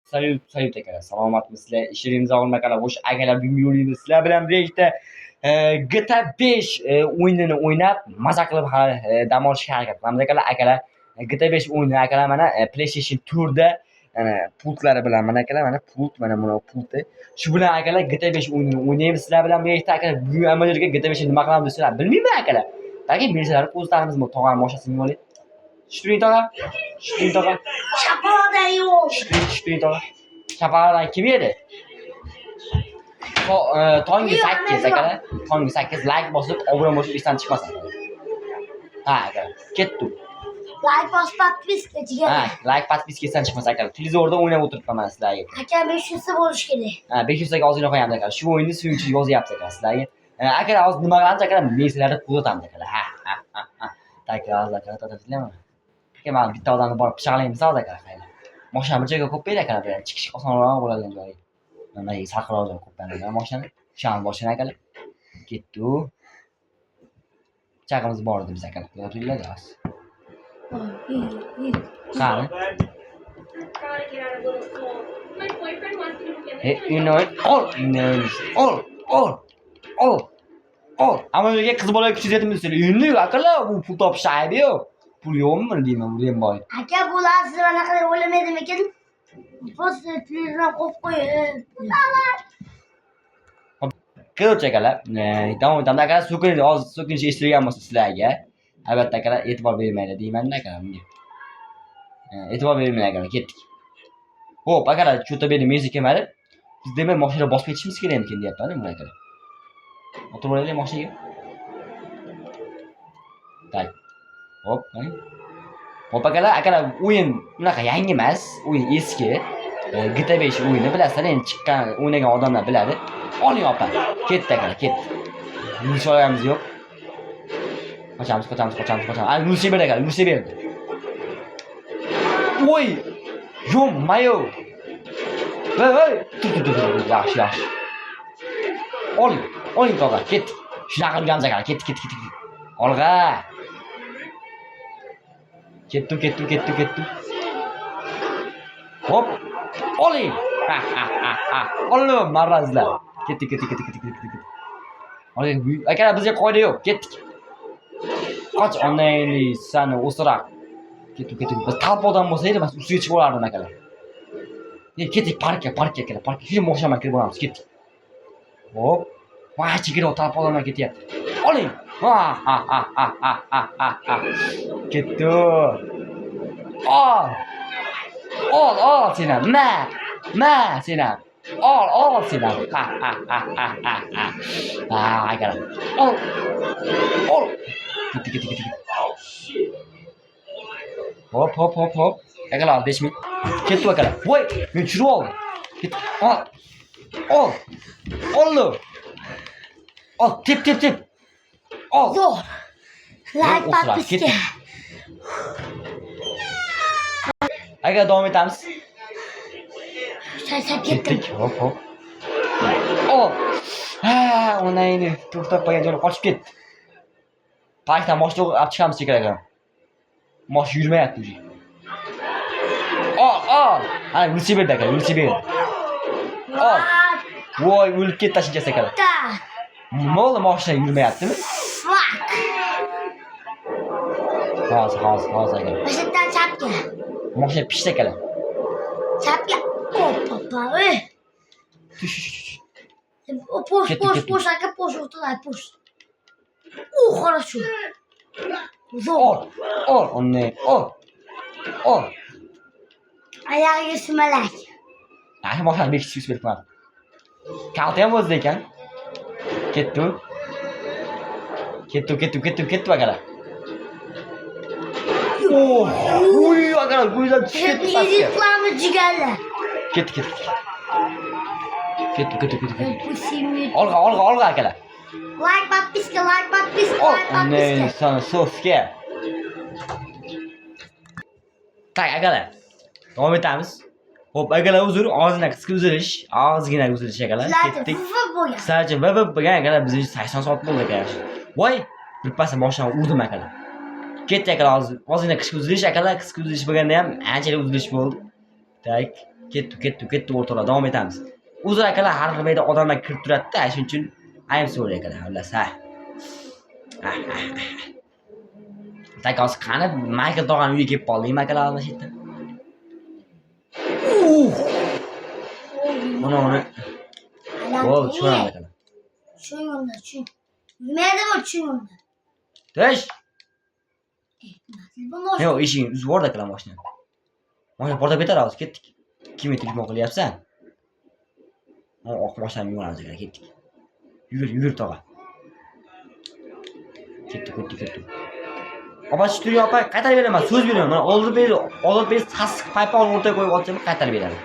Salut akalar. Salomatmisizlar? Ishlaringiz og'irmi akalar? O'sh akalar bugungi yo'lingiz sizlar bilan birgalikda GTA 5 o'yinini o'ynab, maza qilib dam olishga harakat qilamiz akalar. Akalar GTA 5 o'yini akalar mana PlayStation 4 da pultlari bilan mana akalar, mana pult, mana buni pulti. Shu bilan akalar GTA 5 o'yinini o'ynaymiz sizlar bilan birgalikda akalar. Bugun amaliyotga GTA 5 ni nima qilamiz desizlar, bilmayman akalar. Balki bilsalaringiz o'zlaringizmi tog'am moshasini oling. Shturing tog'a. Shturing tog'a. Shapoda yo'q. Shturing tog'a. Shapardan kim edi? Tongi 8 akalar. Tongi 8 like bosib, obuna bo'lib esdan chiqmasin. Ha akalar. Ketdi. Like bos подписка jigar. Ha, like подписка esdan chiqmasin akalar. Televizorda o'ynab o'tiribman men sizlarga. Aka 500 ta bo'lish kerak. Ha, 500 taga ozgina qo'yamiz akalar. Shu o'yinni suyunchi yozyapti akalar sizlarga. Akalar hozir nima qilamiz akalar? Meslarni kuzatamiz akalar. Ha. Akalar tadasizlarmi? Aka men bitta odamni borib pichoqlaymiz hozir akalar. Mashina bir joyga qo'yib ber akalar, chiqish osonroq bo'ladigan joyi. Mana saqroq joy qo'yib beraman mashina. Shan boshini akalar. Ketdi. Chaqimiz bor edi biz akalar. Ko'rdinglar hozir. Qani? You know it. All. Amalga qiz bola kuchi yetib sizlar. Endi akalar bu pul topish aybi yo'q. Pul yo'qmi deyman, men boy. Aka bular siz anaqa deb o'ylamadimikin? Просто televizor qo'yib qo'ying. Ko'rchi akalar. Davom etamiz akalar. So'kinish eshitilgan bo'lsa sizlarga, albatta akalar e'tibor bermaylar deyman-da akalar bunga. E'tibor bermaylar akalar, ketdik. Xo'p, akalar, shu yerda beri mezi kelmadi. Biz demak mashina bosib ketishimiz kerak ekan deyapman men akalar. O'tirib olaylik mashinaga. Tak. Hop, mana. Hop akalar, o'yin unaqa yangi emas, o'yin eski. GTA 5 o'yini bilasizlar, endi chiqqan, o'ynagan odamlar biladi. Oling opa. Ketdi akalar, ketdi. Yurishimiz yo'q. Qochamiz. Ani Lucy berdi akalar, Lucy berdi. Voy! Yo-mayo. Voy! Yaxshi. Oling tog'a, ketdi. Shunaqa qilganmiz akalar, ketdi. Olg'a. Ketdi. Hop. Oling. Olim marazlar. Ketdi. Oling, akalar bizga qoida yo'q. Ketdik. Qoch onayli sani o'siraq. Ketdi. Biz talp odam bo'lsa edi, biz ustiga chiqib olardim akalar. Ketdik parkka akalar. Parkka hech moshama kirib boramiz, ketdik. Hop. Voy, chegirib talp odamlar ketyapti. Oling. Ketdi. Ol senam. Ma senam. Ol senam. Akalar. Ol. Ketdi. Hop. Akalar 5 minut. Ketdi akalar. Voy, men tushirib oldim. Ketdi. Ol. Tep. Ol. Yo'q. Like подписка. Akalar davom etamiz. Charchab ketdim. Hop. Onayni to'xtab qolgan joyga qochib ketdi. Parkdan moshina olib chiqamiz akalar. Mosh yurmayapti o'zi. Ha, Lucy berdi akalar, Lucy berdi. Voy, o'lib ketdi tashinchasi akalar. Nima bo'ldi, moshina yurmayaptimi? Fuck. Hozir akalar. Mashinadan chapga. Moshina pishdi akalar. Chapga. Papa. Tush. Push, aka, push, o'tiray, push. Хорошо. Ol, onne. Ol. Ayog'iga sumalak. Moshina bekitib beribman. Kalta ham o'zida ekan. Ketdi akalar. Uy, akalar, go'ydan tushib ketdi. Reklama jigarlar. Ketdi. Olg'a akalar. Like подписка. Ne sana so'sga. Tak akalar. Davom etamiz. Xo'p, akalar ozgina qisqa uzilish akalar. Ketdik. Sadece bo'lgan akalar, biz 80 soat bo'ldi akalar. Voy, birpasda mashina urdim akalar. Ketdi akalar, ozgina qisqa uzilish akalar, qisqa uzilish bo'lganda ham anchalik uzilish bo'ldi. Tak. Ketdi o'rtoqlar, davom etamiz. Uzr akalar, har xil mayda odamlar kirib turadi-da, shuning uchun ayam so'ray akalar, xullas, ha. Takos qani, Michael tog'am uyga kelib qoldingmi akalar mana shu yerda? Mana uni. Voy, tushunam akalar. Tushundim, tushun. Nimaydi bu tushundim. Tish. Bunu Yo'q, eshigini uzib yubordi akalar mashina. Mashina portlab ketadi, hozir ketdik. Kimga telefon qilyapsan? Oq mashinani yuboramiz akalar, ketdik. Yugur tog'a. Ketdik. Opa, turing opa, qaytarib beraman, so'z beraman. Mana olib berib sassiq payponni o'rtaga qo'yib olsam, qaytarib beraman.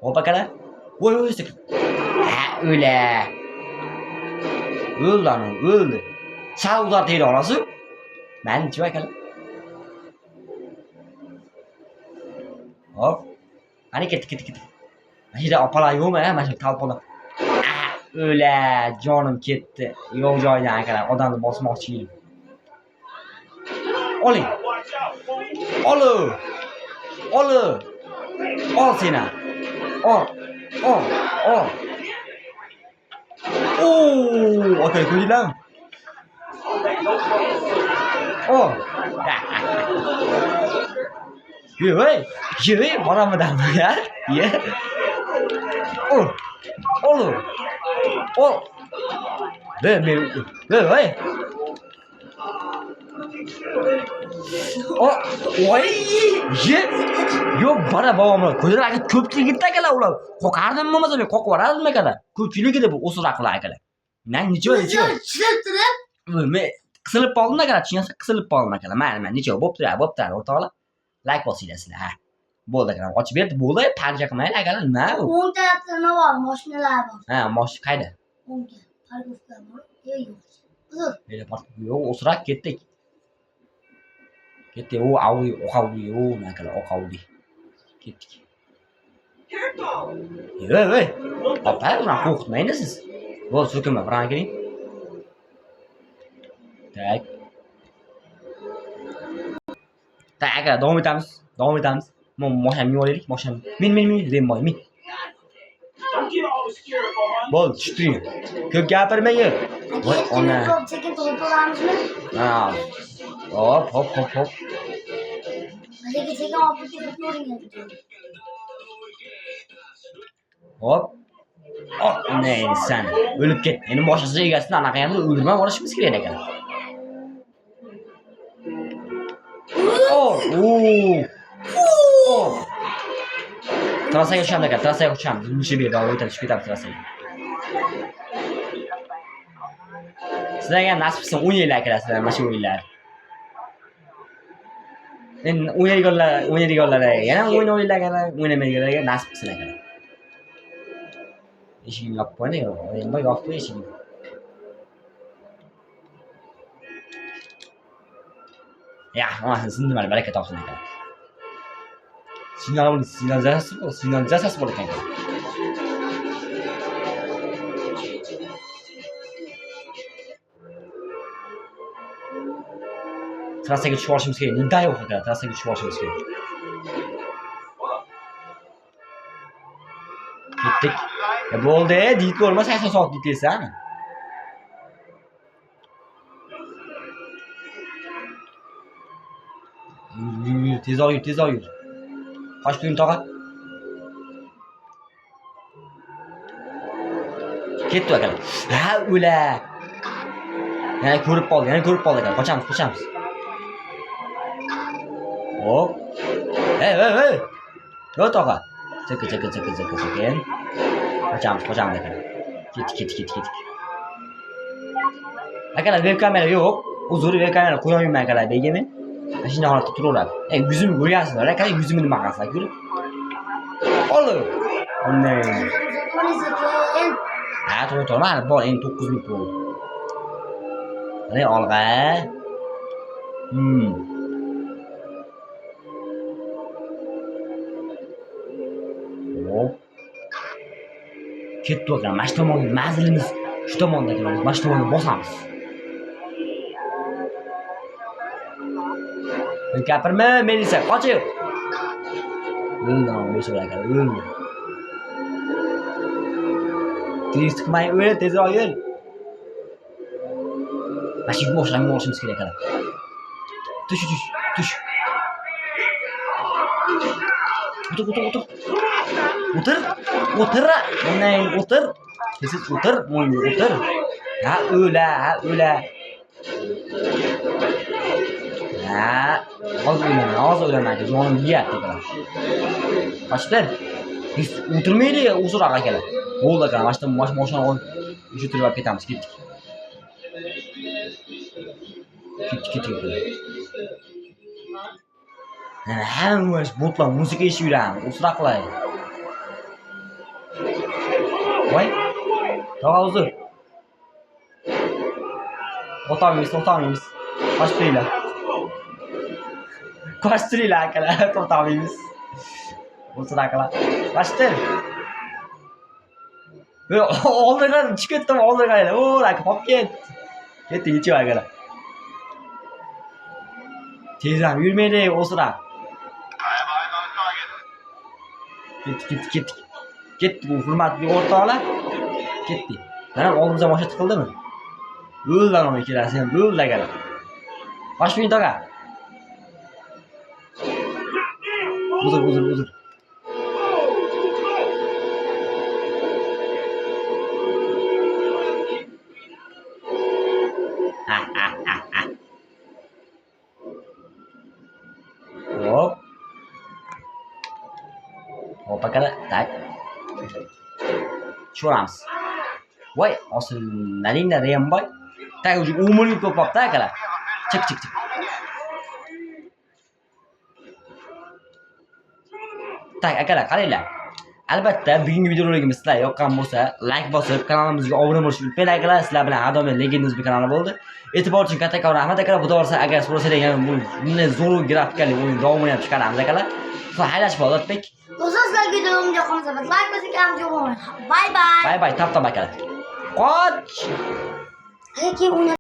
Opa akalar. Voy, ha, o'la. O'ldi. Sal uzatib olasiz? Meni-chi akalar. Hop. Ani ketdik. Mana yerda opalar yo'qmi, mana shu talponlar. O'la, jonim ketdi. Yo'q joydan akalar, odamni bosmoqchi edim. Oling. Ol seni. Ol. Okey, ko'ringlarmi? Yey, boramidami ya? Ye. Ol. Voy. Ye. Yo'q, bora bobomlar. Ko'zlar aka ko'pchiligida akalar ular. Qo'qardim bo'lmasa men qo'qib yuborardim akalar. Ko'pchiligida bu o'siraqlar akalar. Men necha? Chilib turib. Men qisilib qoldim akalar, tushunasiz? Qisilib qoldim akalar. Mana necha bo'pti o'rtoqlar. Like bosinglar sizlar, ha. Bo'ldi akalar, ochib berdi, bo'ldi. Parcha qilmaylik akalar, nima u? 10 tarafda nima bor? Mashinalar bor. Ha, mashina qayda? 10 ta. Parkovka bor. Yo'q. Uzr. Yo'q, o'siraq ketdik. O Audi, akalar, Audi. Ketdik. Voy. Opa, buni qo'rqitmaysiz siz. Bo'l, so'kinma, bilan keling. Tak, akalar, davom etamiz. Mashinani yuboraylik, mashina. Min, min. Bo'l, tushtiring. Ko'p gapirmang. Voy, ona. Sekin to'g'rilamizmi? Ha. Hop. Sekin olib ko'ring. Hop. Ne insan. O'lib ket. Endi boshqasi egasini anaqa ham o'ldirmay olishimiz kerak ekan. Trasaga uçamiz. Necha berib o'tib ketamiz trasaga. Sizlarga nasib qilsin, o'ynaylar akalar, sizlar mana shu o'yinlar. Endi o'ynaydiganlar yana o'ynaydiganlar, o'ynamaydiganlarga nasib qilsin akalar. Eshigini yopib qo'ying, nima yopib qo'y eshigini. Ya, mana zindimal baraka topsin akalar. Signalizasiya bor ekan. Trasaga tushib olishimiz kerak. Nida yo'q akalar, trasaga tushib olishimiz kerak. Ketdik. Bo'ldi, dit bo'lmasa 80 soat ditlaysan. Yur, tezroq yur. Qoch turing tog'a. Ketdi akalar. Ha, o'la. Yana ko'rib qoldi akalar. Qochamiz. Hop. Hey. Yo tog'a. Chaka. Qochamiz akalar. Ketdik. Akalar, webkamera yo'q. Uzr, webkamera qo'ymayman akalar, begimi. Mashina holatda turaveradi. Yuzimni ko'rgansizlar, akalar, yuzimni nima qilasizlar, ko'rib. Olib. Onday. Ha, to'g'ri, mana bor, endi 9000 bo'ldi. Qani olg'a. Hop. Ketdik akalar, mana shu tomonga manzilimiz shu tomonda ekan, mana shu tomonga bosamiz. Gapirma, Melisa, qochib. O'ldi, o'sha akalar, o'ldi. Tez chiqmay o'l, tezroq yo'l. Mashina boshlangan olishimiz kerak akalar. Tush. O'tir. Bundan o'tir. Siz o'tir, mo'yinga o'tir. Ha, o'la. Ha, hozir o'laman, jonim yeyapti akalar. Qochdir. Biz o'tirmaydi, o'ziroq akalar. Bo'ldi akalar, mashina olib, o'sha turib olib ketamiz, ketdik. Hamma botlar musiqa eshitib yuradi, o'ziroq qilay. Voy, tog'a uzr. O'tamiz. Qochtiringlar akalar, o'tamiz. O'ziroq akalar. Qochtir. Oldiga chiqib ketdim, oldiga. O, aka, hop ket. Ketdi, yechib akalar. Tezroq yurmaydi, o'ziroq. Ketdi bu hurmatli o'rtoqlar. Ketdi. Mana oldimizga mashina tiqildimi? Yo'ldan olib kelasiz, yo'lda akalar. Qochmang tog'a. Uzr. Hop akalar, tak. Tushiramiz. Voy, osilnaringlar ham boy. Tak, o'sha umrlik to'papti akalar. Chiq. Tak, akalar, qaranglar. Albatta, bugungi videolarimiz sizlarga yoqqan bo'lsa, like bosib, kanalimizga obuna bo'lishni unutmanglar akalar. Sizlar bilan Adomet Legend o'zbek kanali bo'ldi. E'tibor uchun kattakon rahmat akalar. Xudo xolasa, agar so'rasanglar, bunday zo'r grafikali o'yin davomini ham chiqaramiz akalar. Xaylash Ozodbek. Do'stlar, sizlarga videom yoqqansa, like bosing, kanalga obuna bo'ling. Bye. Bye, tap akalar. Qoch! Lekin